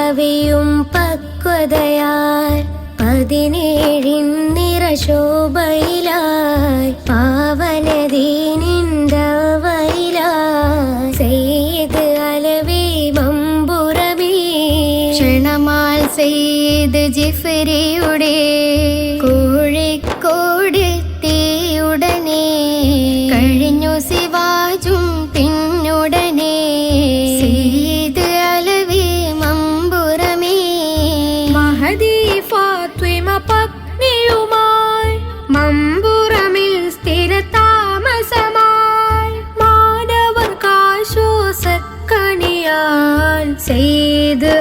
കവിയും പക്വതയാൽ 17 നിറശോഭയിലായി പാവനദീനിന്തവയിലായി സയ്യിദ് അലവി മമ്പുറമി ക്ഷണമാൽ സയ്യിദ് ജിഫ്രിയുടെ കോഴിക്കോടെത്തിയുടനെ കഴിഞ്ഞു സിവാജും പിന്നുടനെ സയ്യിദ് അലവി മമ്പുറമി മഹദി ഫാത്വിമ പത്നിയുമായി മമ്പുറമിൽ സ്ഥിരതാമസമായി മാനവർക്കാശ്വാസക്കണിയാൽ സയ്യിദ്